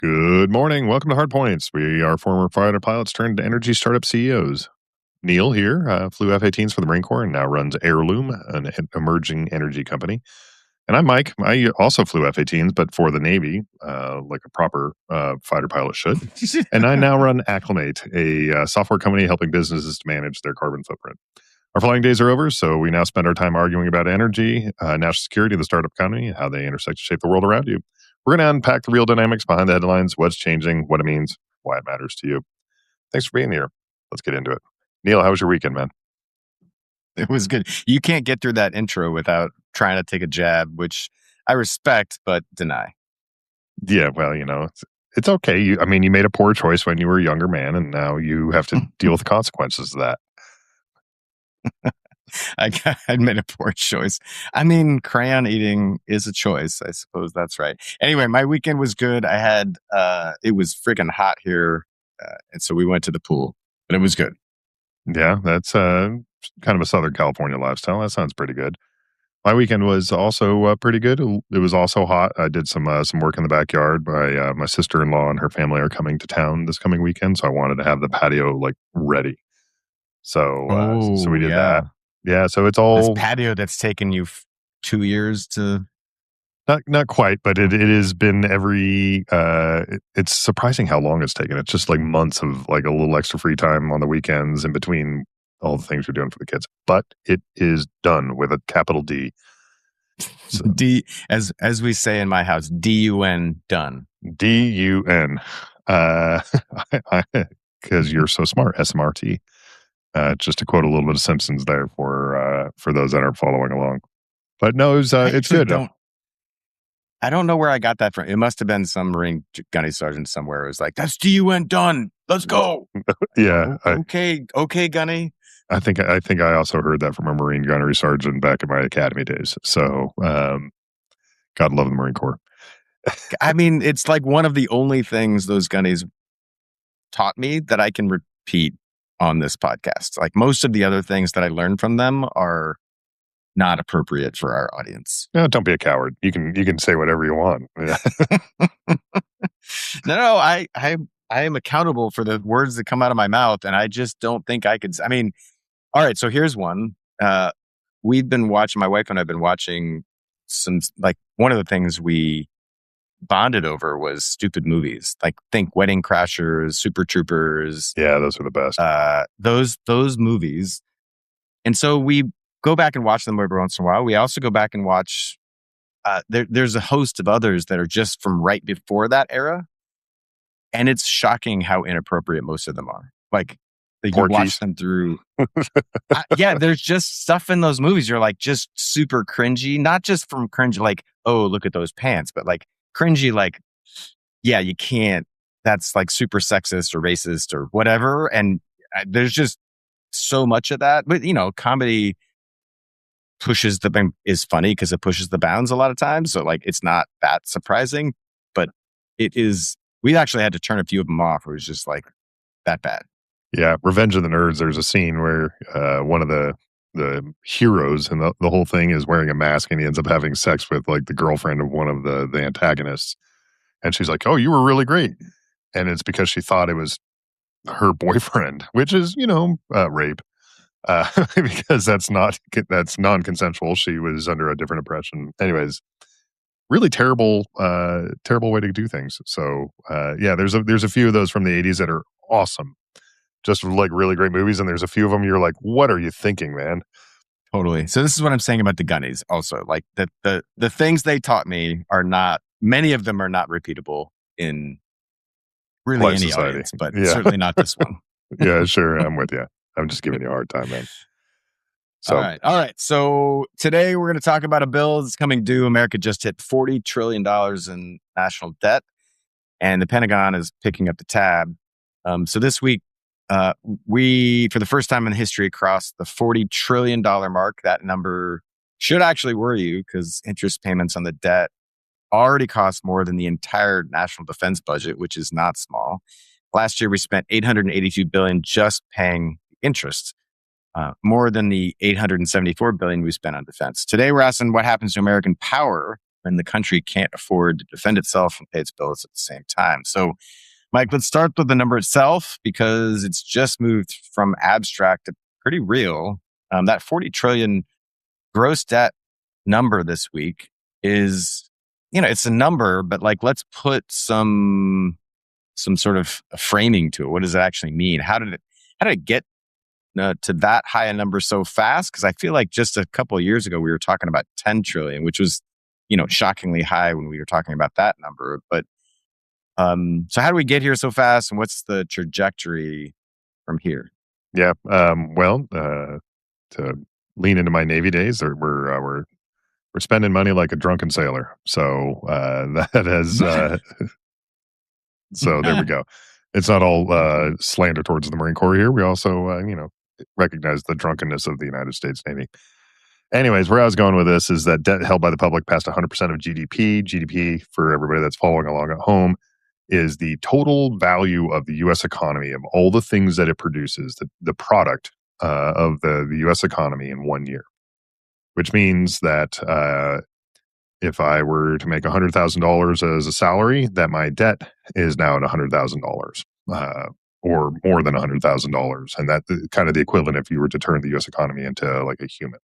Good morning. Welcome to Hard Points. We are former fighter pilots turned energy startup CEOs. Neal here flew F-18s for the Marine Corps and now runs Heirloom, an emerging energy company. And I'm Mike. I also flew F-18s, but for the Navy, like a proper fighter pilot should. And I now run Acclimate, a software company helping businesses to manage their carbon footprint. Our flying days are over, so we now spend our time arguing about energy, national security, the startup economy, and how they intersect to shape the world around you. We're going to unpack the real dynamics behind the headlines, what's changing, what it means, why it matters to you. Thanks for being here. Let's get into it. Neal, how was your weekend, man? It was good. You can't get through that intro without trying to take a jab, which I respect, but deny. Yeah, well, it's okay. You made a poor choice when you were a younger man, and now you have to deal with the consequences of that. I made a poor choice. I mean, crayon eating is a choice. I suppose that's right. Anyway, my weekend was good. I had, it was freaking hot here. And so we went to the pool, but it was good. Yeah, that's kind of a Southern California lifestyle. That sounds pretty good. My weekend was also pretty good. It was also hot. I did some work in the backyard. My sister-in-law and her family are coming to town this coming weekend, so I wanted to have the patio ready. So we did that. Yeah, so it's all this patio that's taken you 2 years to. Not quite, but it has been it's surprising how long it's taken. It's just months of a little extra free time on the weekends in between all the things we're doing for the kids. But it is done with a capital D. So. D, as we say in my house, D-U-N, done. D-U-N. Because you're so smart, SMRT. Just to quote a little bit of Simpsons there for those that aren't following along. But no, it's good. I don't know where I got that from. It must have been some Marine gunny sergeant somewhere. It was like, that's DUN done. Let's go. Yeah. Okay, gunny. I think I also heard that from a Marine gunnery sergeant back in my academy days. So, God love the Marine Corps. I mean, it's one of the only things those gunnies taught me that I can repeat on this podcast. Most of the other things that I learned from them are not appropriate for our audience. No, don't be a coward. You can say whatever you want. No, I am accountable for the words that come out of my mouth, and I just don't think I could. I mean, all right. So here's one. We've been watching. My wife and I've been watching some. One of the things we bonded over was stupid movies. Think Wedding Crashers, Super Troopers. Yeah, those are the best. Those movies, and so we go back and watch them every once in a while. We also go back and watch, there's a host of others that are just from right before that era. And it's shocking how inappropriate most of them are. You watch them through. There's just stuff in those movies. You're just super cringy, not just from cringe, oh, look at those pants, but cringy, you can't, that's super sexist or racist or whatever. And there's just so much of that. But, comedy is funny because it pushes the bounds a lot of times. So it's not that surprising, but it is. We actually had to turn a few of them off. It was just that bad. Yeah. Revenge of the Nerds. There's a scene where one of the heroes and the whole thing is wearing a mask and he ends up having sex with the girlfriend of one of the antagonists. And she's like, oh, you were really great. And it's because she thought it was her boyfriend, which is, rape. Because that's non-consensual. She was under a different impression. Anyways, really terrible way to do things. So there's a few of those from the 80s that are awesome, just really great movies. And there's a few of them you're like, what are you thinking, man? Totally. So this is what I'm saying about the gunnies. Also, the things they taught me are not. Many of them are not repeatable in really any society. Audience, but certainly not this one. Yeah, sure. I'm with you. I'm just giving you a hard time, man. So. All right. So today we're going to talk about a bill that's coming due. America just hit $40 trillion in national debt, and the Pentagon is picking up the tab. So this week, we, for the first time in history, crossed the $40 trillion mark. That number should actually worry you because interest payments on the debt already cost more than the entire national defense budget, which is not small. Last year, we spent $882 billion just paying interest, more than the $874 billion we spent on defense. Today, we're asking what happens to American power when the country can't afford to defend itself and pay its bills at the same time. So, Mike, let's start with the number itself because it's just moved from abstract to pretty real. That 40 trillion gross debt number this week is, it's a number, but like, let's put some sort of framing to it. What does it actually mean? How did it get to that high a number so fast? Because I feel like just a couple of years ago, we were talking about 10 trillion, which was, shockingly high when we were talking about that number. But so how do we get here so fast, and what's the trajectory from here? Yeah. Well, to lean into my Navy days, we're spending money like a drunken sailor. So that has so there we go. It's not all slander towards the Marine Corps here. We also recognize the drunkenness of the United States Navy. Anyways, where I was going with this is that debt held by the public past 100% of GDP. GDP, for everybody that's following along at home, is the total value of the U.S. economy, of all the things that it produces, the product of the U.S. economy in 1 year. Which means that if I were to make $100,000 as a salary, that my debt is now at $100,000 or more than $100,000. And that's kind of the equivalent if you were to turn the U.S. economy into like a human.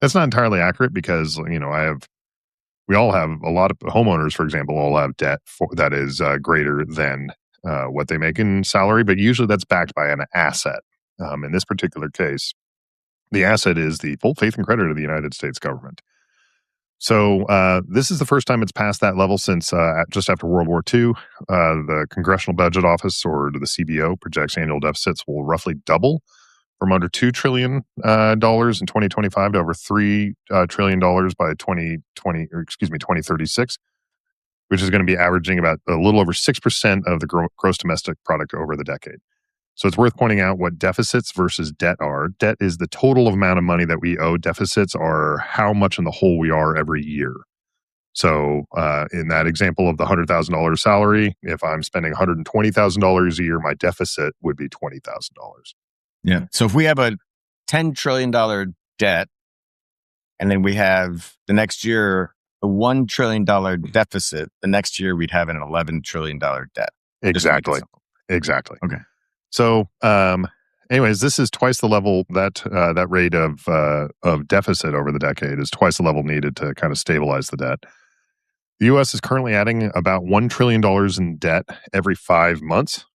That's not entirely accurate because, we all have a lot of homeowners, for example, all have debt that is greater than what they make in salary, but usually that's backed by an asset. In this particular case, the asset is the full faith and credit of the United States government. So this is the first time it's passed that level since just after World War II. The Congressional Budget Office, or the CBO, projects annual deficits will roughly double from under $2 trillion in 2025 to over $3 trillion by 2036, which is going to be averaging about a little over 6% of the gross domestic product over the decade. So it's worth pointing out what deficits versus debt are. Debt is the total amount of money that we owe. Deficits are how much in the hole we are every year. So in that example of the $100,000 salary, if I'm spending $120,000 a year, my deficit would be $20,000. Yeah. So if we have a $10 trillion debt, and then we have the next year a $1 trillion deficit, the next year we'd have an $11 trillion debt. Exactly. Okay. So, anyways, this is twice the level that rate of deficit over the decade is twice the level needed to kind of stabilize the debt. The U.S. is currently adding about $1 trillion in debt every 5 months.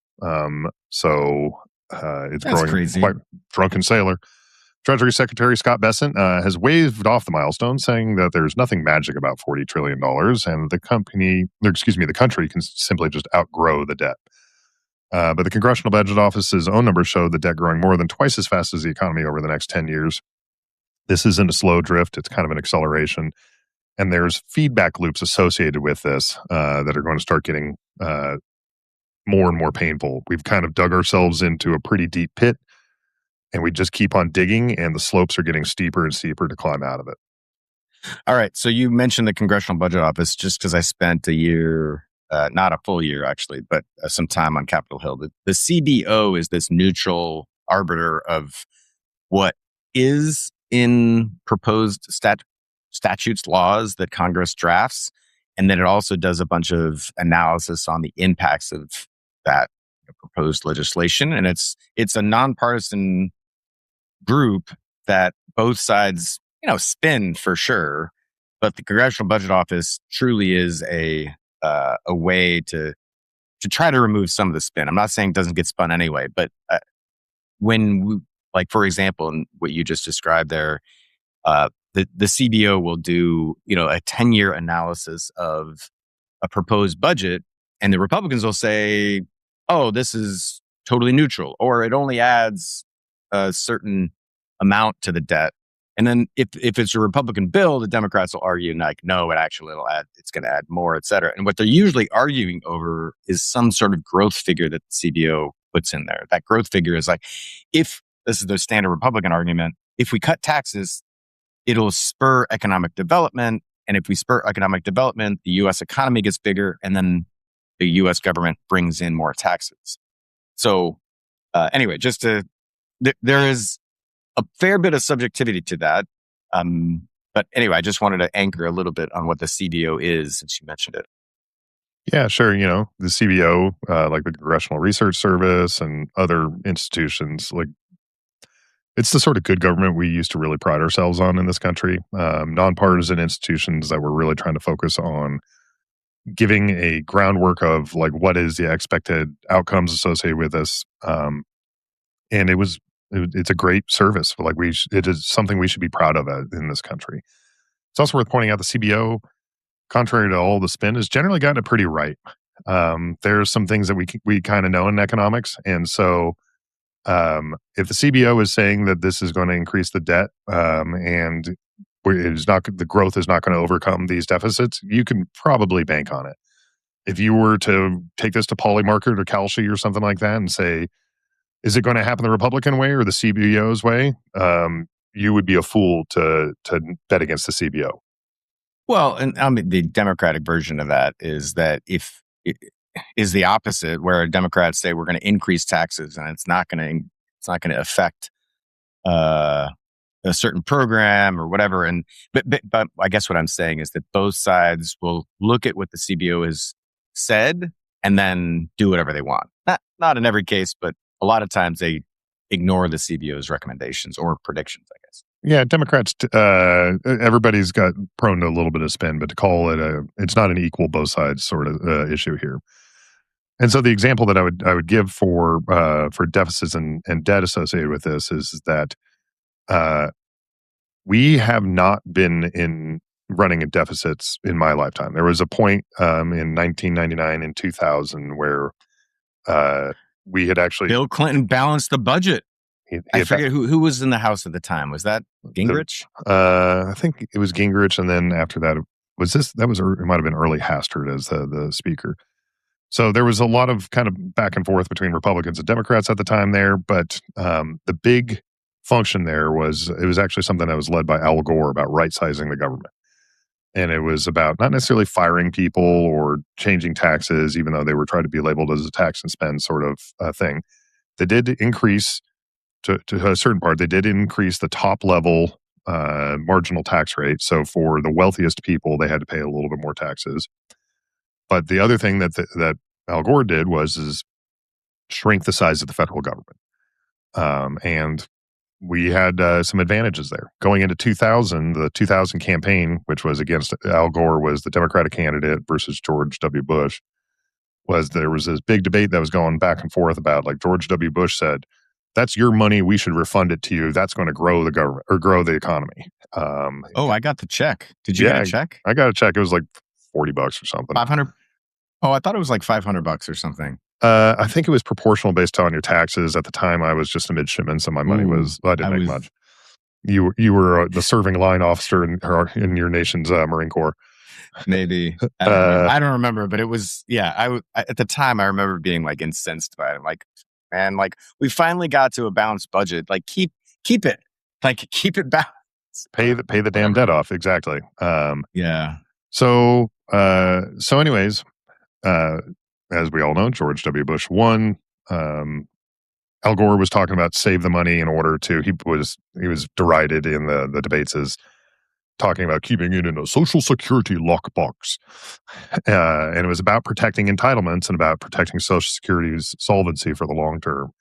It's That's growing crazy. quite drunken sailor. Treasury Secretary Scott Bessent has waved off the milestone, saying that there's nothing magic about $40 trillion, and the country can simply just outgrow the debt. But the Congressional Budget Office's own numbers show the debt growing more than twice as fast as the economy over the next 10 years. This isn't a slow drift. It's kind of an acceleration. And there's feedback loops associated with this that are going to start getting more and more painful. We've kind of dug ourselves into a pretty deep pit, and we just keep on digging, and the slopes are getting steeper and steeper to climb out of it. All right. So you mentioned the Congressional Budget Office just because I spent a year, not a full year actually, but some time on Capitol Hill. The CBO is this neutral arbiter of what is in proposed statutes, laws that Congress drafts. And then it also does a bunch of analysis on the impacts of that proposed legislation. And it's a nonpartisan group that both sides, spin for sure. But the Congressional Budget Office truly is a way to try to remove some of the spin. I'm not saying it doesn't get spun anyway, but when we, like, for example, in what you just described there, the CBO will do, a 10-year analysis of a proposed budget, and the Republicans will say, oh, this is totally neutral, or it only adds a certain amount to the debt. And then if it's a Republican bill, the Democrats will argue like, no, it's going to add more, et cetera. And what they're usually arguing over is some sort of growth figure that the CBO puts in there. That growth figure is like, if this is the standard Republican argument, if we cut taxes, it'll spur economic development. And if we spur economic development, the U.S. economy gets bigger, and then the U.S. government brings in more taxes. So anyway, there is a fair bit of subjectivity to that. But anyway, I just wanted to anchor a little bit on what the CBO is since you mentioned it. Yeah, sure. The CBO, like the Congressional Research Service and other institutions, like it's the sort of good government we used to really pride ourselves on in this country. Nonpartisan institutions that were really trying to focus on giving a groundwork of like what is the expected outcomes associated with this. And it's a great service. Like it is something we should be proud of in this country. It's also worth pointing out the CBO, contrary to all the spin, has generally gotten it pretty right. There's some things that we kind of know in economics, and so if the CBO is saying that this is going to increase the debt and it is not the growth is not going to overcome these deficits, you can probably bank on it. If you were to take this to Polymarket or Kalshi or something like that and say, is it going to happen the Republican way or the CBO's way? You would be a fool to bet against the CBO. Well, and I mean, the Democratic version of that is that if it is the opposite, where Democrats say we're going to increase taxes and it's not going to affect a certain program or whatever. And but I guess what I'm saying is that both sides will look at what the CBO has said and then do whatever they want. Not in every case, but a lot of times they ignore the CBO's recommendations or predictions, I guess. Yeah, Democrats, everybody's got prone to a little bit of spin, but to call it it's not an equal both sides sort of issue here. And so the example that I would give for deficits and debt associated with this is that we have not been in running in deficits in my lifetime. There was a point in 1999 and 2000 where we had actually Bill Clinton balanced the budget. he I forget who was in the House at the time. Was that Gingrich? I think it was Gingrich, and then after that, it might have been early Hastert as the speaker. So there was a lot of kind of back and forth between Republicans and Democrats at the time there, but the big function there was it was actually something that was led by Al Gore about right sizing the government. And it was about not necessarily firing people or changing taxes, even though they were trying to be labeled as a tax and spend sort of thing. They did increase to a certain part. They did increase the top level marginal tax rate. So for the wealthiest people, they had to pay a little bit more taxes. But the other thing that Al Gore did is shrink the size of the federal government, and we had some advantages there. Going into 2000, the 2000 campaign, which was against Al Gore, was the Democratic candidate versus George W. Bush. There was this big debate that was going back and forth about, like, George W. Bush said, "That's your money. We should refund it to you. That's going to grow the government or grow the economy." I got the check. Did you get a check? I got a check. It was like $40 or something. 500. Oh, I thought it was like $500 or something. I think it was proportional based on your taxes. At the time, I was just a midshipman, so my money I didn't make much. You were the serving line officer in your nation's Marine Corps. Maybe. I don't remember, but it was, I at the time, I remember being like incensed by it. I'm like, man, like we finally got to a balanced budget. Like keep it, like keep it balanced. Pay the damn debt off. Exactly. Yeah. So anyways, as we all know, George W. Bush won. Al Gore was talking about save the money in order to, he was derided in the debates as talking about keeping it in a social security lockbox. And it was about protecting entitlements and about protecting Social Security's solvency for the long term.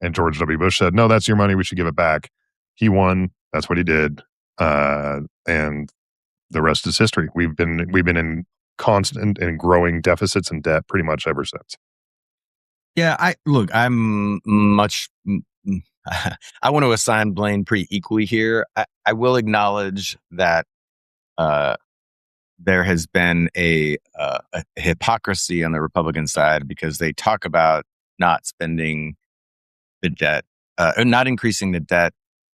And George W. Bush said, no, that's your money. We should give it back. He won. That's what he did. And the rest is history. We've been in constant and growing deficits and debt pretty much ever since. Yeah, I'm much. I want to assign blame pretty equally here. I will acknowledge that there has been a hypocrisy on the Republican side because they talk about not spending the debt, or not increasing the debt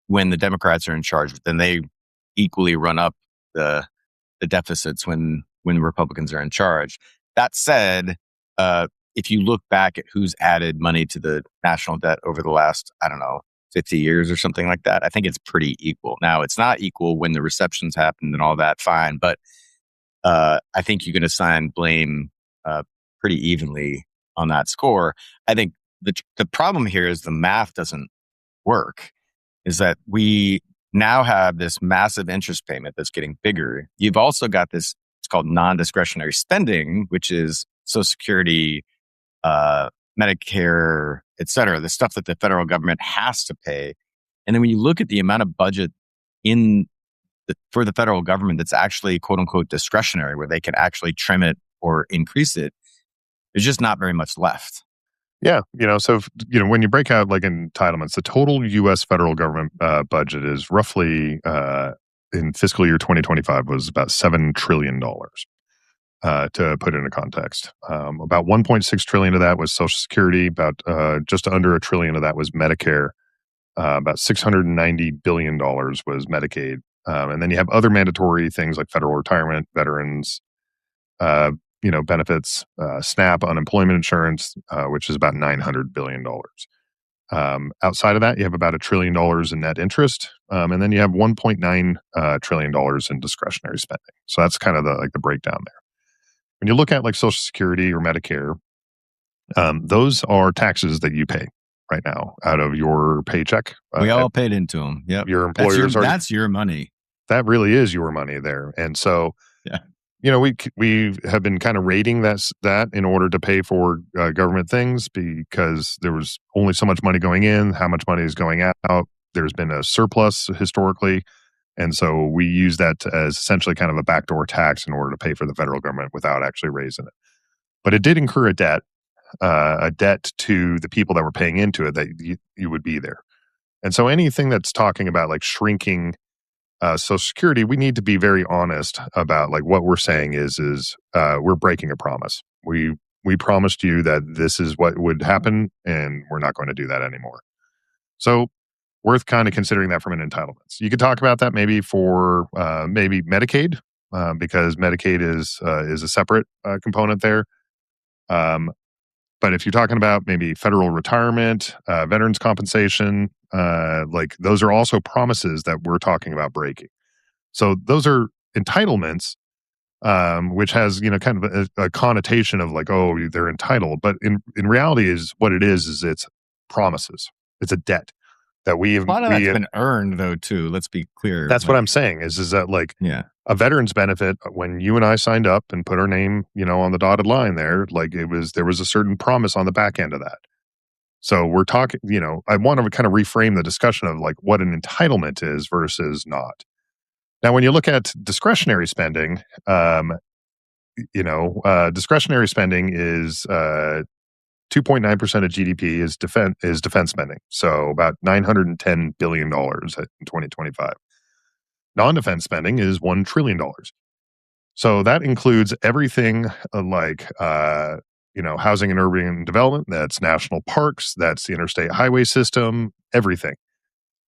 when the Democrats are in charge, but then they equally run up the deficits when Republicans are in charge. That said, if you look back at who's added money to the national debt over the last, 50 years or something like that, I think it's pretty equal. Now, it's not equal when the receptions happened and all that, fine. But I think you can assign blame pretty evenly on that score. I think the problem here is the math doesn't work, is that we now have this massive interest payment that's getting bigger. You've also got this, it's called non-discretionary spending, which is Social Security, Medicare, et cetera, the stuff that the federal government has to pay. And then when you look at the amount of budget for the federal government that's actually quote unquote discretionary, where they can actually trim it or increase it, there's just not very much left. Yeah, so when you break out like entitlements, the total U.S. federal government budget is roughly in fiscal year 2025 was about $7 trillion. To put it into context, about 1.6 trillion of that was Social Security, about just under $1 trillion of that was Medicare, about $690 billion was Medicaid, and then you have other mandatory things like federal retirement, veterans, benefits, SNAP, unemployment insurance, which is about $900 billion. Outside of that, you have about $1 trillion in net interest, and then you have $1.9 trillion in discretionary spending. So that's kind of the breakdown there. When you look at like Social Security or Medicare, those are taxes that you pay right now out of your paycheck. We all paid into them. Yep. Your employers that's your money. That really is your money there. And so, yeah. We have been kind of rating that in order to pay for government things, because there was only so much money going in, how much money is going out. There's been a surplus historically. And so we use that as essentially kind of a backdoor tax in order to pay for the federal government without actually raising it. But it did incur a debt to the people that were paying into it, that you would be there. And so anything that's talking about like shrinking Social Security, we need to be very honest about like what we're saying is we're breaking a promise. We promised you that this is what would happen, and we're not going to do that anymore. So worth kind of considering that from an entitlements. You could talk about that maybe for maybe Medicaid, because Medicaid is a separate component there. But if you're talking about maybe federal retirement, veterans compensation, like those are also promises that we're talking about breaking. So those are entitlements, which has kind of a connotation of like, oh, they're entitled. But in reality, is what it is it's promises. It's a debt that a lot of that's been earned, though, too. Let's be clear. That's what I'm saying is that like a veteran's benefit, when you and I signed up and put our name, on the dotted line there, like there was a certain promise on the back end of that. So we're talking, I want to kind of reframe the discussion of like what an entitlement is versus not. Now, when you look at discretionary spending, discretionary spending is 2.9% of GDP is defense spending. So about $910 billion in 2025. Non-defense spending is $1 trillion. So that includes everything like, housing and urban development, that's national parks, that's the interstate highway system, everything.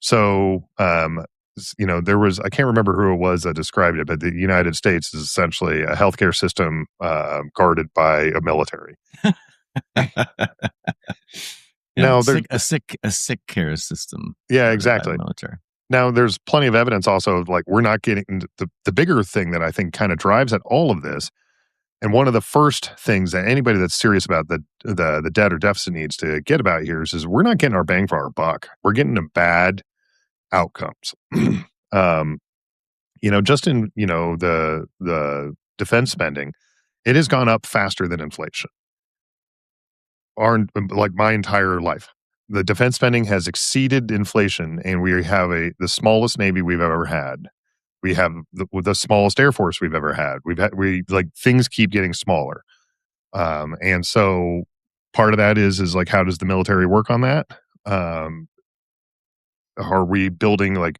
So, there was, I can't remember who it was that described it, but the United States is essentially a healthcare system guarded by a military. Now, a sick care system. Yeah, exactly. Military. Now, there's plenty of evidence also of like we're not getting the bigger thing that I think kind of drives at all of this. And one of the first things that anybody that's serious about the debt or deficit needs to get about here is we're not getting our bang for our buck. We're getting the bad outcomes. Just in the defense spending, it has gone up faster than inflation. Like my entire life, the defense spending has exceeded inflation, and we have the smallest Navy we've ever had. We have the smallest Air Force we've ever had. Things keep getting smaller, and so part of that is like, how does the military work on that? Are we building like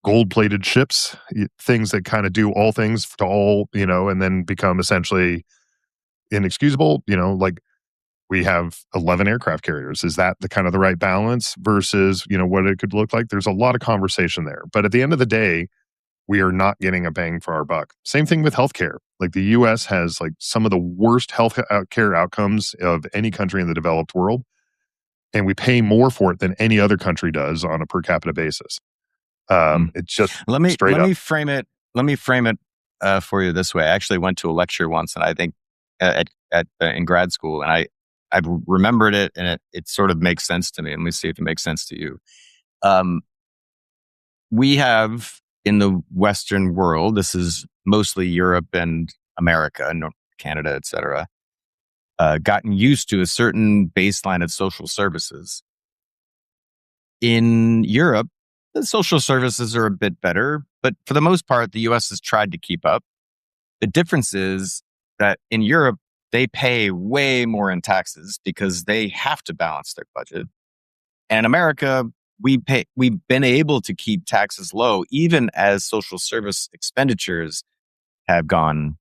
gold-plated ships, things that kind of do all things to all, and then become essentially inexcusable? Like we have 11 aircraft carriers. Is that the right balance versus, what it could look like? There's a lot of conversation there. But at the end of the day, we are not getting a bang for our buck. Same thing with healthcare. Like the U.S. has like some of the worst health care outcomes of any country in the developed world. And we pay more for it than any other country does on a per capita basis. It's just let me frame it for you this way. I actually went to a lecture once, and I think in grad school, and I've remembered it, and it sort of makes sense to me. Let me see if it makes sense to you. we have in the Western world, this is mostly Europe and America, Canada, et cetera, gotten used to a certain baseline of social services. In Europe, the social services are a bit better, but for the most part, the US has tried to keep up. The difference is that in Europe, they pay way more in taxes because they have to balance their budget. And in America, we've been able to keep taxes low, even as social service expenditures have gone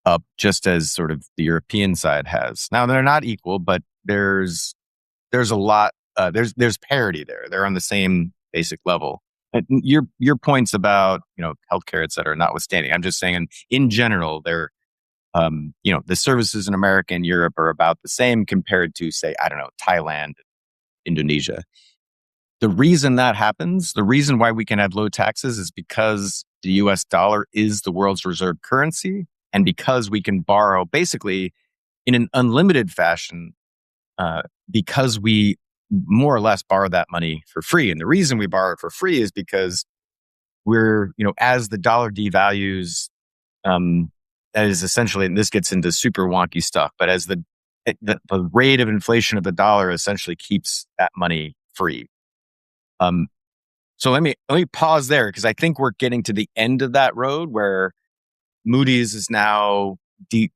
up, just as sort of the European side has. Now they're not equal, but there's a lot. There's parity there. They're on the same basic level. And your points about healthcare, et cetera, notwithstanding, I'm just saying in general, they're the services in America and Europe are about the same compared to, say, I don't know, Thailand, Indonesia. The reason that happens, the reason why we can have low taxes is because the US dollar is the world's reserve currency and because we can borrow basically in an unlimited fashion because we more or less borrow that money for free. And the reason we borrow it for free is because we're, as the dollar devalues, that is essentially, and this gets into super wonky stuff, but as the rate of inflation of the dollar essentially keeps that money free. So let me pause there because I think we're getting to the end of that road where Moody's is now the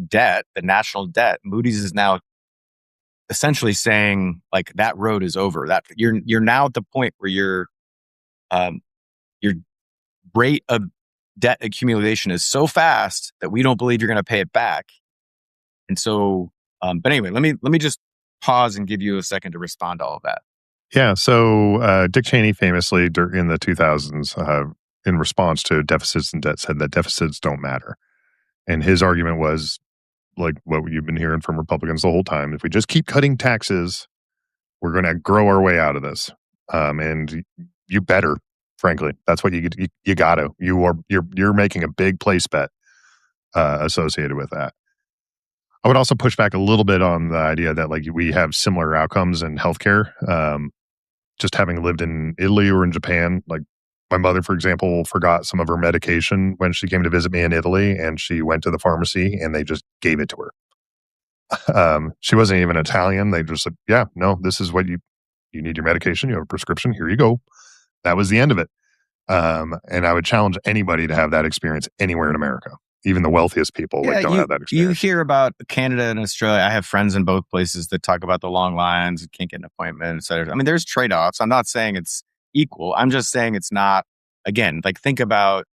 debt, the national debt. Moody's is now essentially saying like that road is over. That you're now at the point where your rate of debt accumulation is so fast that we don't believe you're going to pay it back. And so, but anyway, let me just pause and give you a second to respond to all of that. Yeah. So Dick Cheney famously in the 2000s, in response to deficits and debt, said that deficits don't matter. And his argument was like what you've been hearing from Republicans the whole time. If we just keep cutting taxes, we're going to grow our way out of this. And you better, frankly, that's what you got to. You're making a big place bet associated with that. I would also push back a little bit on the idea that like we have similar outcomes in healthcare. Just having lived in Italy or in Japan, like my mother, for example, forgot some of her medication when she came to visit me in Italy, and she went to the pharmacy and they just gave it to her. She wasn't even Italian. They just said, "Yeah, no, this is what you need your medication. You have a prescription. Here you go." That was the end of it. And I would challenge anybody to have that experience anywhere in America. Even the wealthiest people don't have that experience. You hear about Canada and Australia. I have friends in both places that talk about the long lines, can't get an appointment, et cetera. I mean, there's trade-offs. I'm not saying it's equal. I'm just saying it's not, again, like think about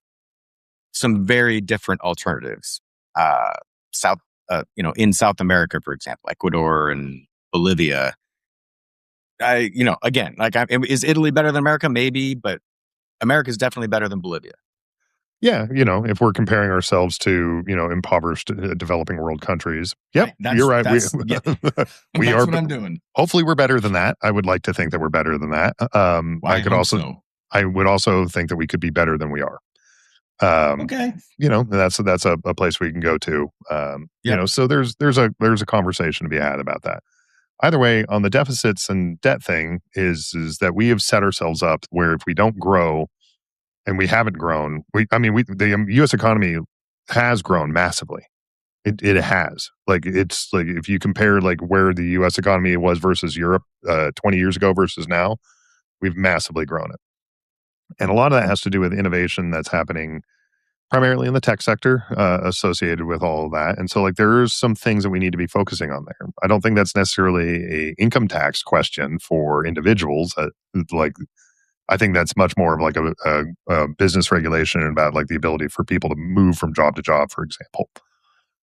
some very different alternatives. In South America, for example, Ecuador and Bolivia. Is Italy better than America? Maybe, but America is definitely better than Bolivia. Yeah, if we're comparing ourselves to, impoverished developing world countries. Yep, you're right. That's we are. What I'm doing. Hopefully we're better than that. I would like to think that we're better than that. I would also think that we could be better than we are. Okay. That's a place we can go to. So there's a conversation to be had about that. Either way, on the deficits and debt thing is that we have set ourselves up where if we don't grow, and we haven't grown. The U.S. economy has grown massively. It has. Like it's like if you compare like where the U.S. economy was versus Europe 20 years ago versus now, we've massively grown it. And a lot of that has to do with innovation that's happening primarily in the tech sector associated with all of that. And so like there's some things that we need to be focusing on there. I don't think that's necessarily a income tax question for individuals. I think that's much more of like a business regulation about like the ability for people to move from job to job, for example.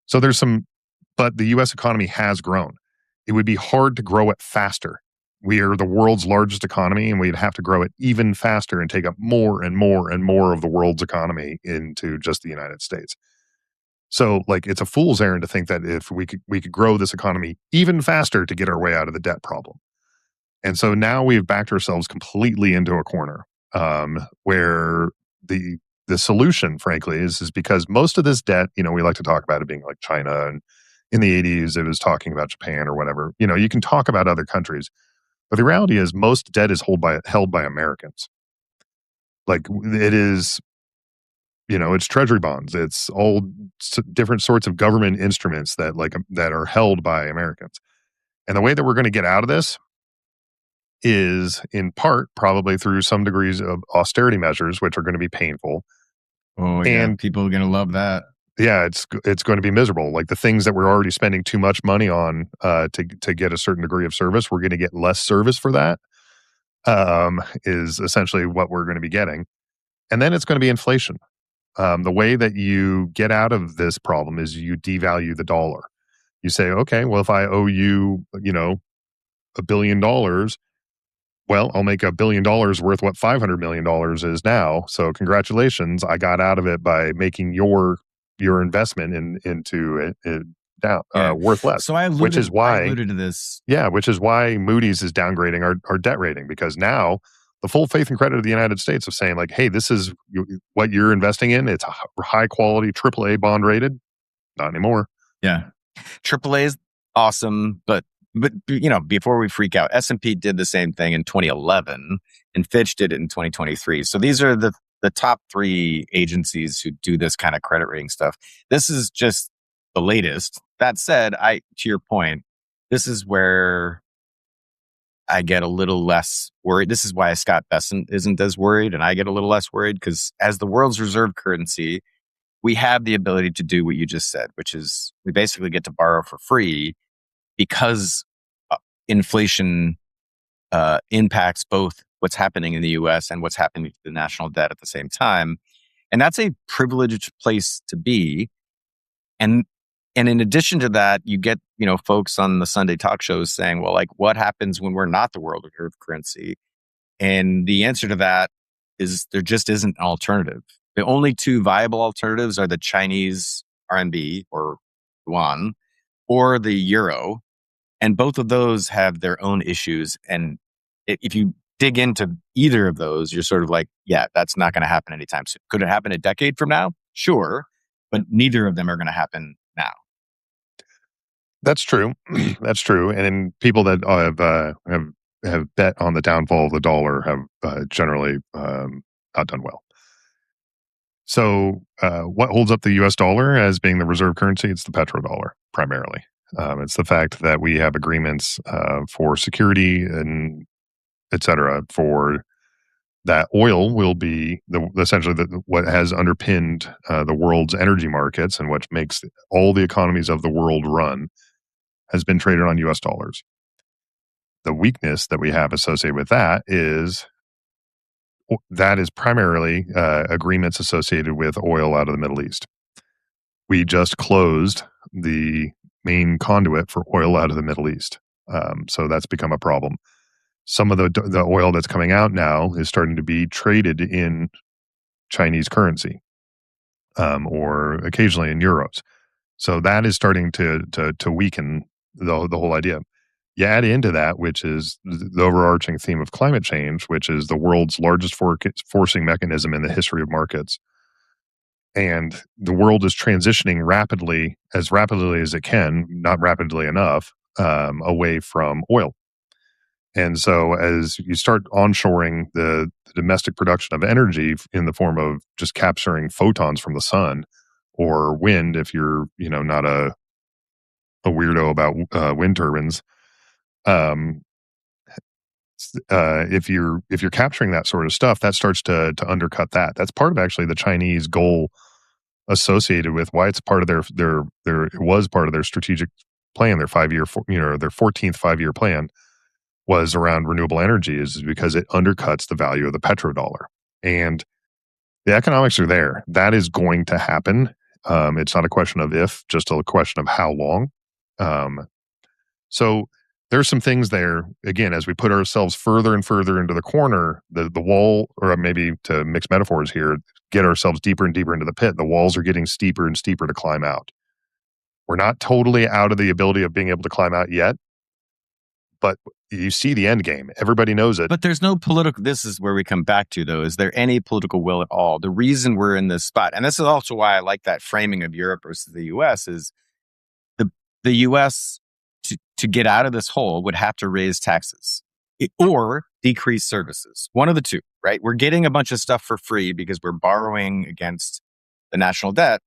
So but the U.S. economy has grown. It would be hard to grow it faster. We are the world's largest economy, and we'd have to grow it even faster and take up more and more and more of the world's economy into just the United States. So like it's a fool's errand to think that if we could grow this economy even faster to get our way out of the debt problem. And so now we've backed ourselves completely into a corner where the solution, frankly, is because most of this debt, we like to talk about it being like China, and in the 80s, it was talking about Japan or whatever. You can talk about other countries, but the reality is most debt is held by Americans. Like it is, it's treasury bonds. It's all different sorts of government instruments that are held by Americans. And the way that we're going to get out of this is in part probably through some degrees of austerity measures, which are going to be painful. Oh yeah, And people are gonna love that. yeah, it's going to be miserable. Like the things that we're already spending too much money on to get a certain degree of service, we're going to get less service for that. Is essentially what we're going to be getting, and then it's going to be inflation. The way that you get out of this problem is you devalue the dollar. You say, okay, well, if I owe you, $1 billion, well, I'll make $1 billion worth what $500 million is now. So congratulations, I got out of it by making your investment into it down worth less. So I alluded to this. Yeah, which is why Moody's is downgrading our debt rating, because now the full faith and credit of the United States of saying like, hey, this is what you're investing in. It's high quality AAA bond rated. Not anymore. Yeah, AAA is awesome, but before we freak out, S&P did the same thing in 2011, and Fitch did it in 2023. So these are the top three agencies who do this kind of credit rating stuff. This is just the latest. That said, to your point, this is where I get a little less worried. This is why Scott Bessent isn't as worried, and I get a little less worried, because as the world's reserve currency, we have the ability to do what you just said, which is we basically get to borrow for free because inflation impacts both what's happening in the US and what's happening to the national debt at the same time. And that's a privileged place to be. And in addition to that, you get, folks on the Sunday talk shows saying, well, like, what happens when we're not the world reserve currency? And the answer to that is there just isn't an alternative. The only two viable alternatives are the Chinese RMB or yuan or the euro. And both of those have their own issues. And if you dig into either of those, you're sort of like, yeah, that's not going to happen anytime soon. Could it happen a decade from now? Sure. But neither of them are going to happen now. That's true. That's true. And people that have bet on the downfall of the dollar have generally not done well. So, what holds up the U.S. dollar as being the reserve currency? It's the petrodollar primarily. It's the fact that we have agreements for security and et cetera, for that oil will be essentially what has underpinned the world's energy markets and what makes all the economies of the world run has been traded on U.S. dollars. The weakness that we have associated with that is primarily agreements associated with oil out of the Middle East. We just closed the main conduit for oil out of the Middle East. So that's become a problem. Some of the oil that's coming out now is starting to be traded in Chinese currency or occasionally in euros. So that is starting to weaken the whole idea. You add into that, which is the overarching theme of climate change, which is the world's largest forcing mechanism in the history of markets. And the world is transitioning rapidly as it can, not rapidly enough, away from oil. And so as you start onshoring the domestic production of energy in the form of just capturing photons from the sun or wind, if you're, not a weirdo about wind turbines, if you're capturing that sort of stuff, that starts to undercut that. That's part of actually the Chinese goal associated with why it's part of it was part of their strategic plan, their 5-year, their 14th 5-year plan was around renewable energy, is because it undercuts the value of the petrodollar. And the economics are there. That is going to happen. It's not a question of if, just a question of how long. So there's some things there, again, as we put ourselves further and further into the corner, the wall, or maybe to mix metaphors here, get ourselves deeper and deeper into the pit. The walls are getting steeper and steeper to climb out. We're not totally out of the ability of being able to climb out yet, but you see the end game. Everybody knows it. But there's no political, this is where we come back to, though. Is there any political will at all? The reason we're in this spot, and this is also why I like that framing of Europe versus the U.S., is the U.S., to get out of this hole, would have to raise taxes. or decrease services. One of the two, right? We're getting a bunch of stuff for free because we're borrowing against the national debt.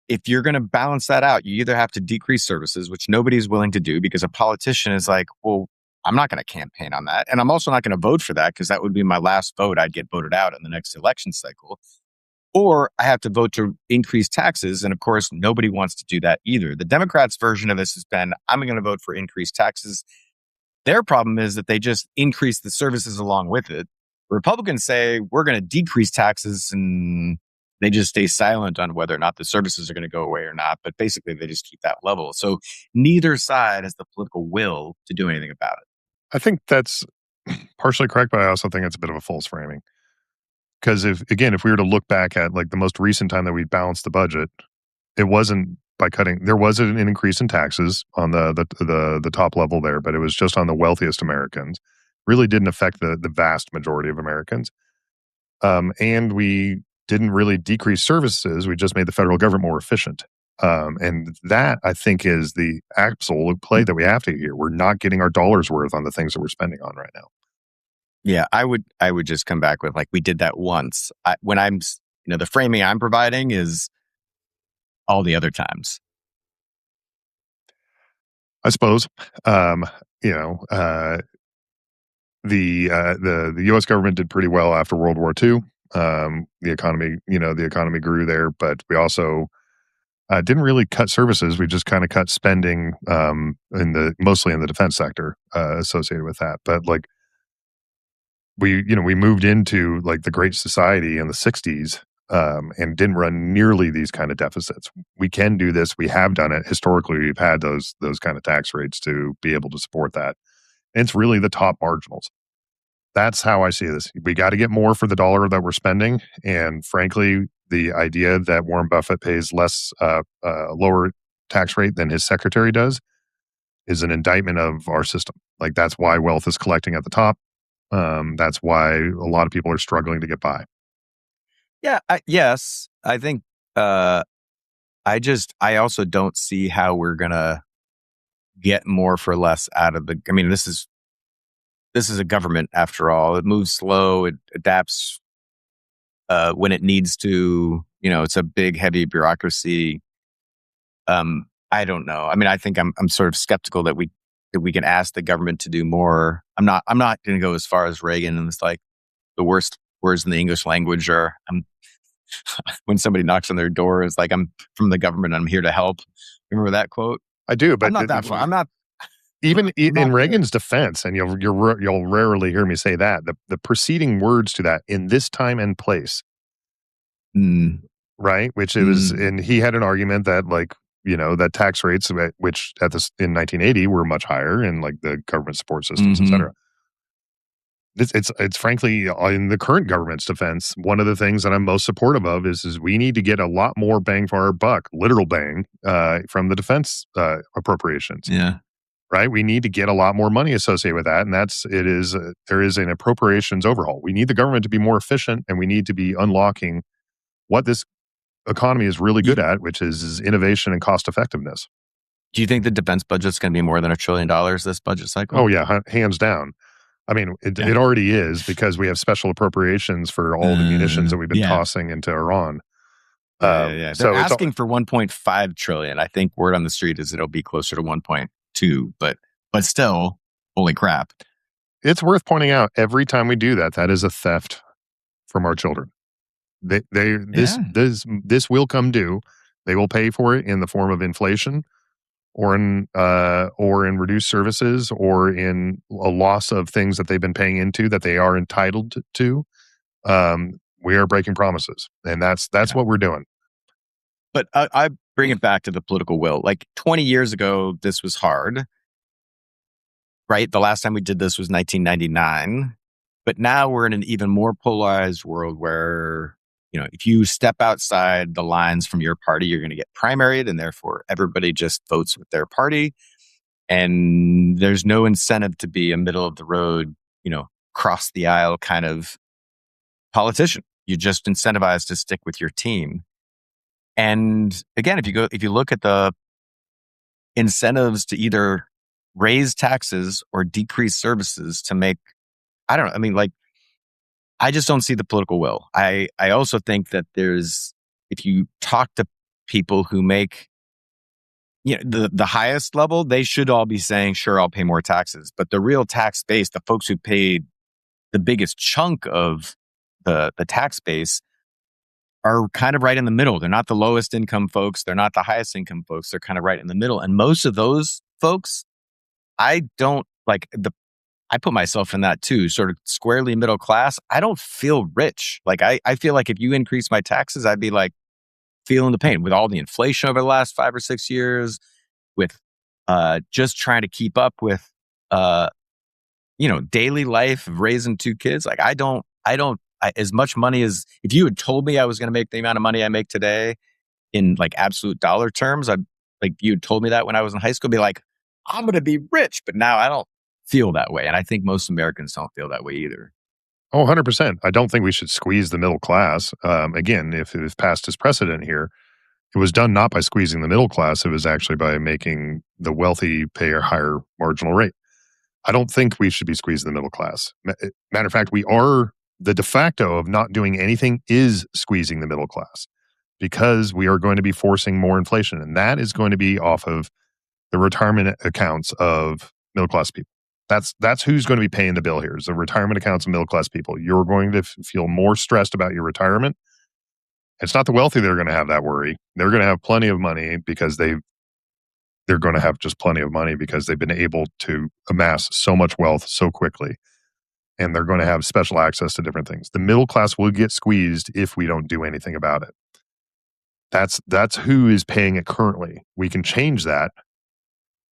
If you're going to balance that out, you either have to decrease services, which nobody's willing to do because a politician is like, well, I'm not going to campaign on that. And I'm also not going to vote for that because that would be my last vote. I'd get voted out in the next election cycle. Or I have to vote to increase taxes. And of course, nobody wants to do that either. The Democrats' version of this has been, I'm going to vote for increased taxes. Their problem is that they just increase the services along with it. Republicans say, we're going to decrease taxes, and they just stay silent on whether or not the services are going to go away or not. But basically, they just keep that level. So neither side has the political will to do anything about it. I think that's partially correct, but I also think it's a bit of a false framing. Because if we were to look back at like the most recent time that we balanced the budget, it wasn't by cutting. There was an increase in taxes on the top level there, but it was just on the wealthiest Americans. Really didn't affect the vast majority of Americans. And we didn't really decrease services. We just made the federal government more efficient. And that, I think, is the absolute play that we have to hear. We're not getting our dollars worth on the things that we're spending on right now. Yeah, I would just come back with like, we did that once. When I'm, the framing I'm providing is all the other times. I suppose, the U.S. government did pretty well after World War II. The economy grew there, but we also didn't really cut services. We just kind of cut spending mostly in the defense sector associated with that. But like we moved into like the Great Society in the 60s and didn't run nearly these kind of deficits. We can do this. We have done it. Historically, we've had those kind of tax rates to be able to support that. And it's really the top marginals. That's how I see this. We got to get more for the dollar that we're spending. And frankly, the idea that Warren Buffett pays lower tax rate than his secretary does is an indictment of our system. Like that's why wealth is collecting at the top. That's why a lot of people are struggling to get by. Yeah. Yes. I think, I also don't see how we're going to get more for less out of this is a government after all. It moves slow. It adapts when it needs to. It's a big, heavy bureaucracy. I don't know. I think I'm sort of skeptical that we can ask the government to do more. I'm not going to go as far as Reagan, and it's like the worst words in the English language are when somebody knocks on their door, it's like, I'm from the government, I'm here to help. Remember that quote? I do, but I'm not that far. I'm not. Even in Reagan's defense, and you'll rarely hear me say that, the preceding words to that, in this time and place, right? Which it was, and he had an argument that that tax rates, which in 1980 were much higher in like the government support systems, et cetera. It's frankly in the current government's defense, one of the things that I'm most supportive of is we need to get a lot more bang for our buck, literal bang, from the defense appropriations. Yeah. Right. We need to get a lot more money associated with that. And there is an appropriations overhaul. We need the government to be more efficient, and we need to be unlocking what this economy is really good at, which is innovation and cost effectiveness. Do you think the defense budget's going to be more than $1 trillion this budget cycle? Oh, yeah. Hands down. It already is, because we have special appropriations for all the munitions that we've been tossing into Iran. They're asking for 1.5 trillion. I think word on the street is it'll be closer to 1.2, but still, holy crap. It's worth pointing out every time we do that is a theft from our children. This will come due. They will pay for it in the form of inflation, or in reduced services, or in a loss of things that they've been paying into that they are entitled to. We are breaking promises, and that's what we're doing. But I bring it back to the political will. Like 20 years ago, this was hard, right? The last time we did this was 1999. But now we're in an even more polarized world where, if you step outside the lines from your party, you're going to get primaried, and therefore everybody just votes with their party. And there's no incentive to be a middle of the road, cross the aisle kind of politician. You're just incentivized to stick with your team. And again, if you look at the incentives to either raise taxes or decrease services to make, I don't know. I mean, like, I just don't see the political will. I also think that if you talk to people who make, the highest level, they should all be saying, sure, I'll pay more taxes. But the real tax base, the folks who paid the biggest chunk of the tax base, are kind of right in the middle. They're not the lowest income folks. They're not the highest income folks. They're kind of right in the middle. And most of those folks, I don't like I put myself in that too, sort of squarely middle class. I don't feel rich. Like I feel like if you increase my taxes, I'd be like feeling the pain with all the inflation over the last 5 or 6 years, with just trying to keep up with daily life of raising 2 kids. Like as much money as, if you had told me I was going to make the amount of money I make today in like absolute dollar terms, you had told me that when I was in high school, I'd be like, I'm going to be rich. But now I don't feel that way. And I think most Americans don't feel that way either. Oh, 100%. I don't think we should squeeze the middle class. Again, if past is precedent here, it was done not by squeezing the middle class. It was actually by making the wealthy pay a higher marginal rate. I don't think we should be squeezing the middle class. Matter of fact, the de facto of not doing anything is squeezing the middle class, because we are going to be forcing more inflation. And that is going to be off of the retirement accounts of middle class people. That's who's going to be paying the bill here, is the retirement accounts of middle class people. You're going to feel more stressed about your retirement. It's not the wealthy that are going to have that worry. They're going to have plenty of money because they're going to have just plenty of money because they've been able to amass so much wealth so quickly. And they're going to have special access to different things. The middle class will get squeezed if we don't do anything about it. That's who is paying it currently. We can change that.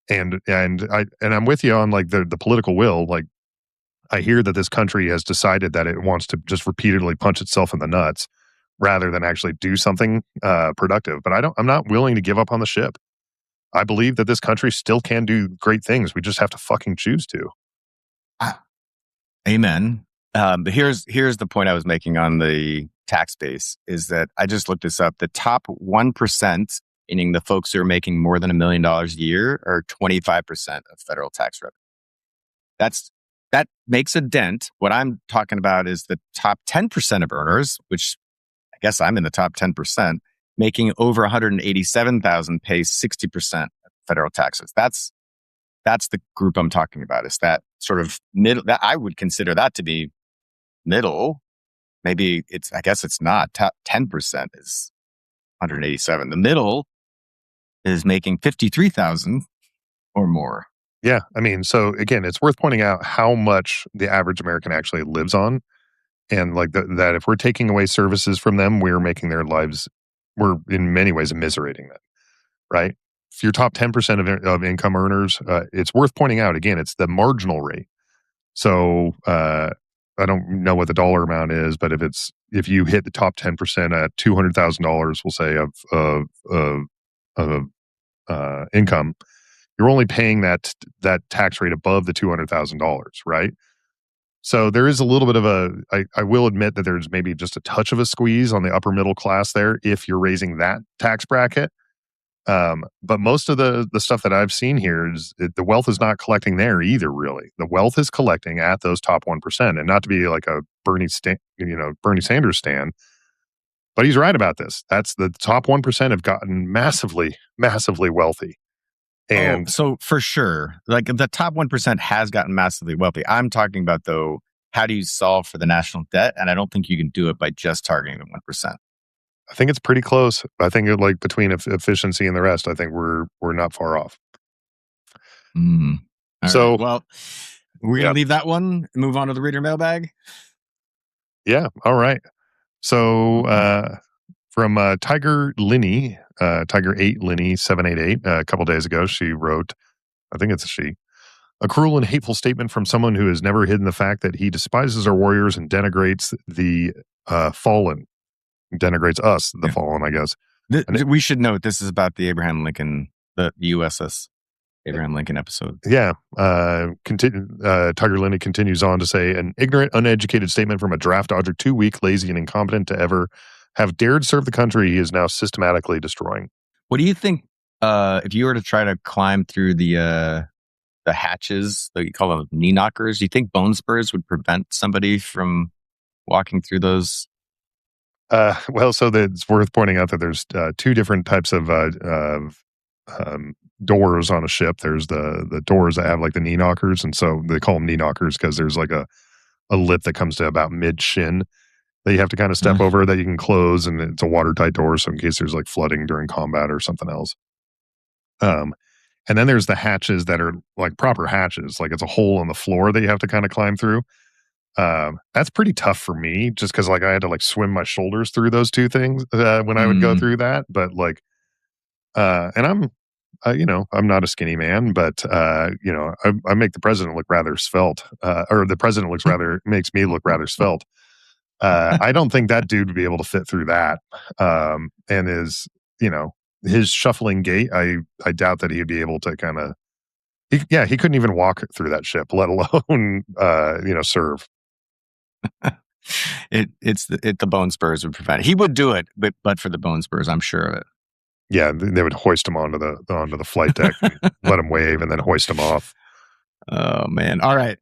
And I'm with you on like the political will. Like, I hear that this country has decided that it wants to just repeatedly punch itself in the nuts rather than actually do something productive. But I'm not willing to give up on the ship. I believe that this country still can do great things. We just have to fucking choose to. Amen. But here's the point I was making on the tax base, is that I just looked this up. The top 1%, meaning the folks who are making more than $1 million a year, are 25% of federal tax revenue. That makes a dent. What I'm talking about is the top 10% of earners, which I guess I'm in the top 10%, making over $187,000 pay 60% of federal taxes. That's the group I'm talking about. Is that sort of middle? That I would consider that to be middle. Maybe I guess it's not. Top 10% is 187. The middle is making 53,000 or more. Yeah. I mean, so again, it's worth pointing out how much the average American actually lives on. And like that if we're taking away services from them, we're making their lives, we're in many ways immiserating them, right? If you're top 10% of income earners, it's worth pointing out, again, it's the marginal rate. So I don't know what the dollar amount is, but if you hit the top 10% at $200,000, we'll say of income, you're only paying that tax rate above the $200,000, right? So there is a little bit of I will admit that there's maybe just a touch of a squeeze on the upper middle class there if you're raising that tax bracket. But most of the stuff that I've seen here is the wealth is not collecting there either, really. The wealth is collecting at those top 1%, and not to be like a Bernie Sanders stan, but he's right about this. That's the top 1% have gotten massively, massively wealthy. And so for sure, like the top 1% has gotten massively wealthy. I'm talking about, though, how do you solve for the national debt? And I don't think you can do it by just targeting the 1%. I think it's pretty close. I think like between efficiency and the rest, I think we're not far off. So, right. Well, we're going to leave that one and move on to the reader mailbag. Yeah. All right. So from Tiger Linney, Tiger 8 Linney 788, a couple days ago, she wrote, I think it's a she, a cruel and hateful statement from someone who has never hidden the fact that he despises our warriors and denigrates the fallen. Denigrates us, the fallen, I guess. We should note this is about the Abraham Lincoln, the USS Abraham Lincoln episode. Yeah. Tiger Linney continues on to say, an ignorant, uneducated statement from a draft dodger too weak, lazy, and incompetent to ever have dared serve the country he is now systematically destroying. What do you think if you were to try to climb through the the hatches, you call them knee knockers. Do you think bone spurs would prevent somebody from walking through those? Well, so it's worth pointing out that there's two different types of doors on a ship. There's the doors that have like the knee knockers, and so they call them knee knockers because there's like a lip that comes to about mid shin that you have to kind of step over that you can close, and it's a watertight door, so in case there's like flooding during combat or something else. And then there's the hatches that are like proper hatches, like it's a hole in the floor that you have to kind of climb through. That's pretty tough for me, just because like I had to like swim my shoulders through those two things when I would go through that. But like, and I'm, I'm not a skinny man, but I make the president look rather svelte, or the president makes me look rather svelte. I don't think that dude would be able to fit through that. And his shuffling gait, I doubt that he'd be able to kind of. He couldn't even walk through that ship, let alone serve. The bone spurs would prevent it. He would do it, but for the bone spurs, I'm sure of it. Yeah, they would hoist him onto the flight deck, and let him wave, and then hoist him off. Oh man! All right.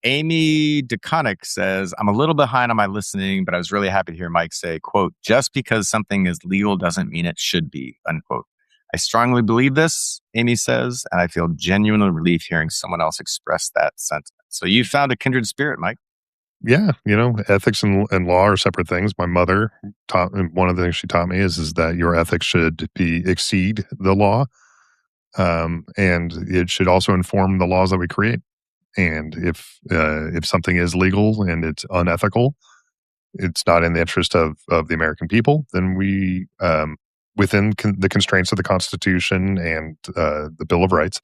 Amy DeConnick says, I'm a little behind on my listening, but I was really happy to hear Mike say, quote, just because something is legal doesn't mean it should be, unquote. I strongly believe this, Amy says, and I feel genuine relief hearing someone else express that sentiment. So you found a kindred spirit, Mike. Yeah, ethics and law are separate things. My mother one of the things she taught me is that your ethics should exceed the law, and it should also inform the laws that we create. And if something is legal and it's unethical, it's not in the interest of the American people, then we, within the constraints of the Constitution and the Bill of Rights,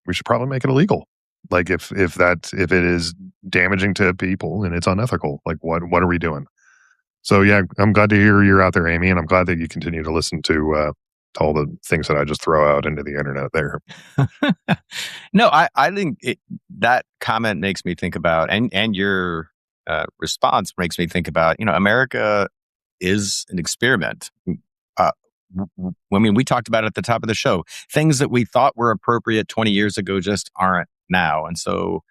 we should probably make it illegal. Like if it is damaging to people and it's unethical, like what are we doing? So yeah, I'm glad to hear you're out there, Amy, and I'm glad that you continue to listen to all the things that I just throw out into the internet there. No, I think that comment makes me think about, and your response makes me think about, America is an experiment. We talked about it at the top of the show. Things that we thought were appropriate 20 years ago just aren't now. And so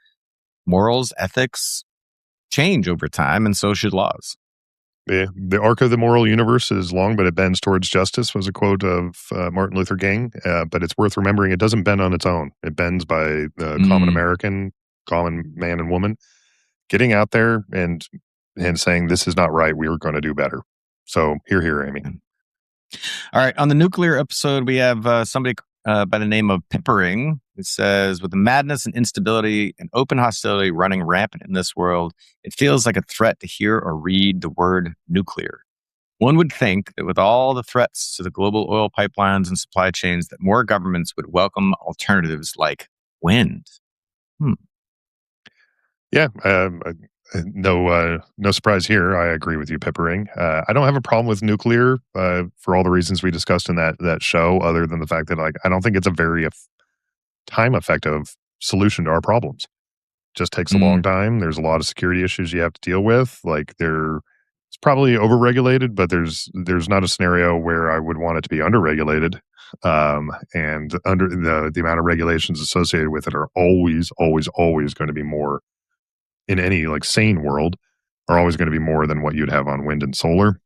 morals, ethics change over time, and so should laws. The arc of the moral universe is long, but it bends towards justice, was a quote of Martin Luther King. But it's worth remembering it doesn't bend on its own. It bends by the common American, common man and woman, getting out there and saying, this is not right. We are going to do better. So here, Amy. All right. On the nuclear episode, we have somebody by the name of Pippering. It says, with the madness and instability and open hostility running rampant in this world, it feels like a threat to hear or read the word nuclear. One would think that with all the threats to the global oil pipelines and supply chains, that more governments would welcome alternatives like wind. Yeah, no surprise here. I agree with you, Pippering. I don't have a problem with nuclear for all the reasons we discussed in that show, other than the fact that I don't think it's a very time effective solution to our problems. Just takes a long time. There's a lot of security issues you have to deal with. Like it's probably overregulated, but there's not a scenario where I would want it to be underregulated. And under the amount of regulations associated with it are always going to be more in any sane world, are always going to be more than what you'd have on wind and solar.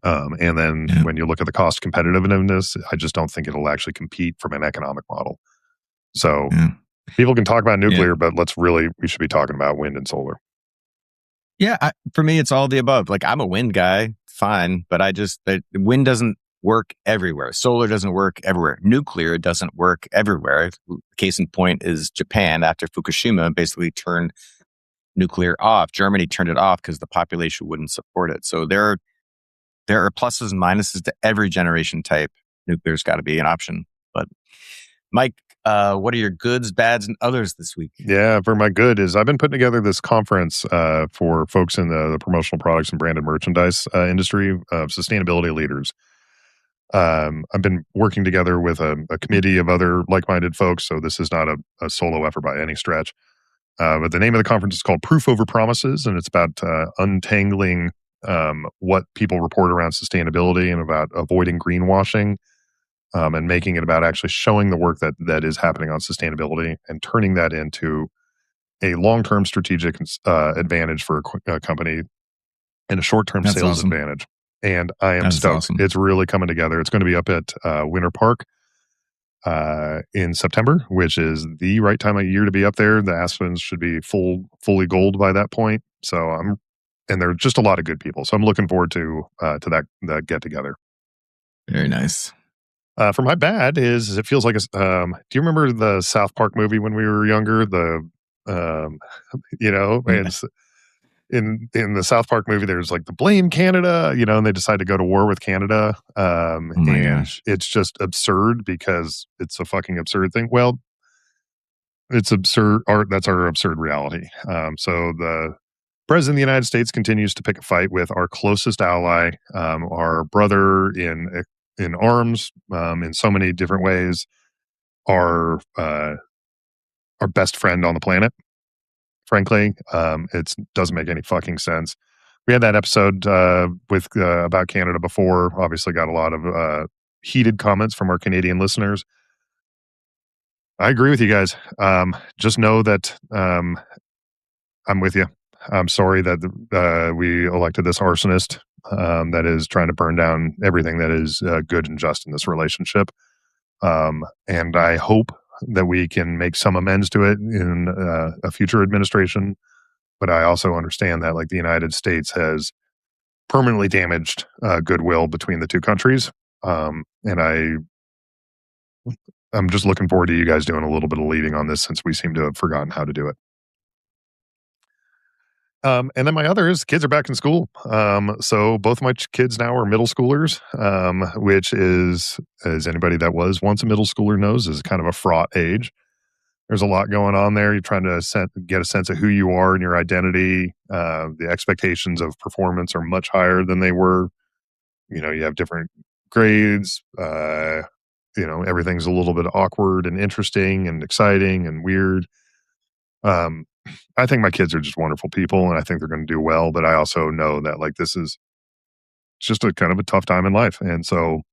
And then when you look at the cost competitiveness, I just don't think it'll actually compete from an economic model. So people can talk about nuclear, but we should be talking about wind and solar. Yeah. For me, it's all the above. I'm a wind guy, fine, but wind doesn't work everywhere. Solar doesn't work everywhere. Nuclear doesn't work everywhere. Case in point is Japan, after Fukushima, basically turned nuclear off. Germany turned it off because the population wouldn't support it. So there are pluses and minuses to every generation type. Nuclear's got to be an option. But Mike, what are your goods, bads, and others this week? Yeah, for my good is I've been putting together this conference for folks in the promotional products and branded merchandise industry of sustainability leaders. I've been working together with a committee of other like-minded folks, so this is not a solo effort by any stretch. But the name of the conference is called Proof Over Promises, and it's about untangling what people report around sustainability and about avoiding greenwashing and making it about actually showing the work that is happening on sustainability and turning that into a long-term strategic advantage for a company and a short-term That's sales awesome. advantage. And I am That's stoked. awesome. It's really coming together. It's going to be up at Winter Park in September, which is the right time of year to be up there. The aspens should be fully gold by that point. So and there are just a lot of good people. So I'm looking forward to that get together. Very nice. For my bad is it feels like do you remember the South Park movie when we were younger? Um, Yeah. and in the South Park movie, there's like the blame Canada, and they decide to go to war with Canada. Oh my And gosh. it's just absurd because it's a fucking absurd thing. Well, it's absurd art. That's our absurd reality. So the president of the United States continues to pick a fight with our closest ally, our brother in arms, in so many different ways, our best friend on the planet. Frankly, it doesn't make any fucking sense. We had that episode with about Canada before. Obviously, got a lot of heated comments from our Canadian listeners. I agree with you guys. Just know that I'm with you. I'm sorry that we elected this arsonist that is trying to burn down everything that is good and just in this relationship. And I hope that we can make some amends to it in a future administration. But I also understand that, like, the United States has permanently damaged goodwill between the two countries. And I'm just looking forward to you guys doing a little bit of leading on this since we seem to have forgotten how to do it. And then my other is kids are back in school. So both of my kids now are middle schoolers, which is, as anybody that was once a middle schooler knows, is kind of a fraught age. There's a lot going on there. You're trying to get a sense of who you are and your identity. The expectations of performance are much higher than they were. You have different grades. Everything's a little bit awkward and interesting and exciting and weird. I think my kids are just wonderful people, and I think they're going to do well. But I also know that, like, this is just a kind of a tough time in life, and so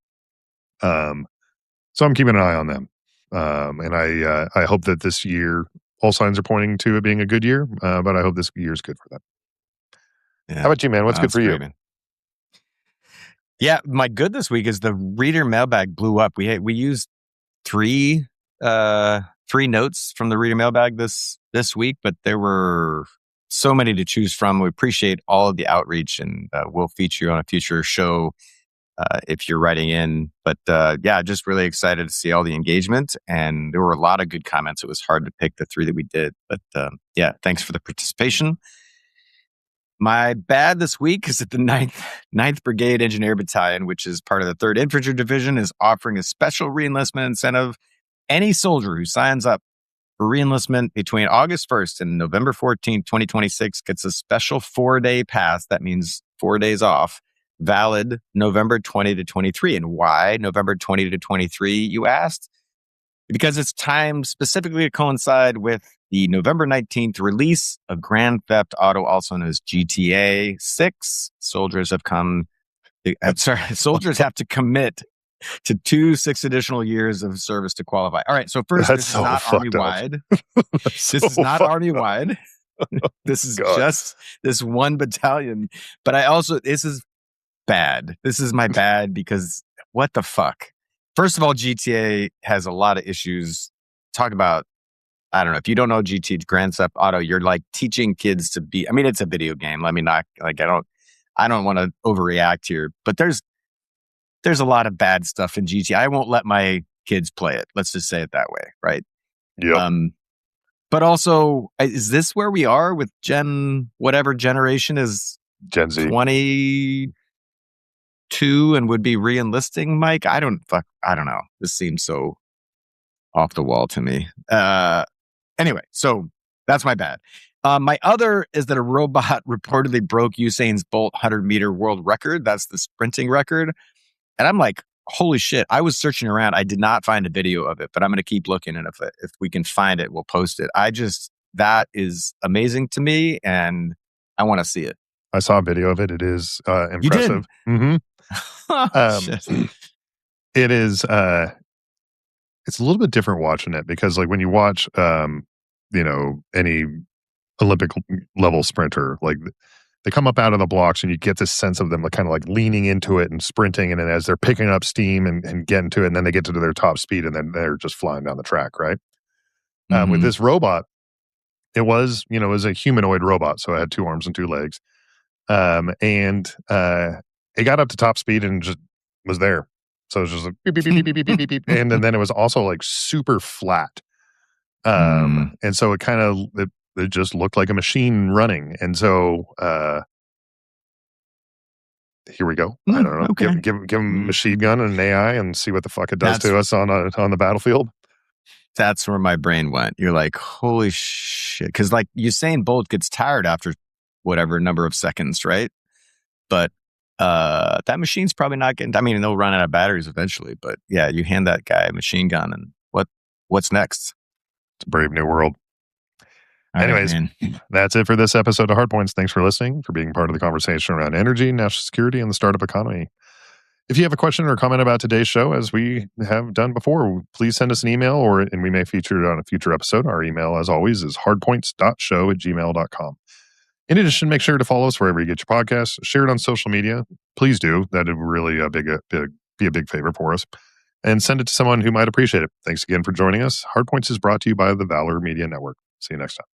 I'm keeping an eye on them. And I hope that this year, all signs are pointing to it being a good year. But I hope this year is good for them. Yeah. How about you, man? What's good That's for you? great, man. Yeah, my good this week is the reader mailbag blew up. We used three notes from the reader mailbag this week, but there were so many to choose from. We appreciate all of the outreach, and we'll feature you on a future show if you're writing in. But just really excited to see all the engagement, and there were a lot of good comments. It was hard to pick the three that we did, but thanks for the participation. My bad this week is that the 9th Brigade Engineer Battalion, which is part of the 3rd Infantry Division, is offering a special reenlistment incentive. Any soldier who signs up for reenlistment between August 1st and November 14th, 2026 gets a special 4-day pass. That means 4 days off, valid November 20 to 23. And why November 20 to 23, you asked? Because it's timed specifically to coincide with the November 19th release of Grand Theft Auto, also known as GTA 6. Soldiers have to commit to 6 additional years of service to qualify. All right, so first, this is not Army-wide. This is not Army-wide. This is just this one battalion. But this is bad. This is my bad because what the fuck? First of all, GTA has a lot of issues. Talk about, I don't know, if you don't know GTA, Grand Theft Auto, you're like teaching kids to be, I mean, it's a video game. Let me not, like, I don't want to overreact here, but there's a lot of bad stuff in GTA. I won't let my kids play it. Let's just say it that way, right? Yeah. But also, is this where we are with whatever generation is Gen Z? 22 and would be re-enlisting, Mike? I don't know. This seems so off the wall to me. Anyway, so that's my bad. My other is that a robot reportedly broke Usain's Bolt 100-meter world record. That's the sprinting record. And I'm like, holy shit. I was searching around. I did not find a video of it, but I'm going to keep looking. And if we can find it, we'll post it. That is amazing to me. And I want to see it. I saw a video of it. It is impressive. You did? Mm-hmm. Shit. It is. It's a little bit different watching it because, like, when you watch, any Olympic level sprinter, like they come up out of the blocks and you get this sense of them like, kind of like leaning into it and sprinting, and then as they're picking up steam and getting to it, and then they get to their top speed, and then they're just flying down the track, right? With Mhm. this robot, it was a humanoid robot, so it had 2 arms and 2 legs. And it got up to top speed and just was there. So it was just like beep, beep, beep, beep, beep, beep, beep, beep. And then it was also like super flat. Mm. And so it just looked like a machine running. And so here we go. I don't know. Okay. Give him a machine gun and an AI and see what the fuck it does That's to us on the battlefield. that's where my brain went. You're like, holy shit. Because like Usain Bolt gets tired after whatever number of seconds, right? But that machine's probably not getting, I mean, they'll run out of batteries eventually. But yeah, you hand that guy a machine gun and what's next? It's a brave new world. All right, Anyways, man. that's it for this episode of Hardpoints. Thanks for listening, for being part of the conversation around energy, national security, and the startup economy. If you have a question or comment about today's show, as we have done before, please send us an email and we may feature it on a future episode. Our email, as always, is hardpoints.show@gmail.com. In addition, make sure to follow us wherever you get your podcasts. Share it on social media. Please do. That would really be a big favor for us. And send it to someone who might appreciate it. Thanks again for joining us. Hardpoints is brought to you by the Valor Media Network. See you next time.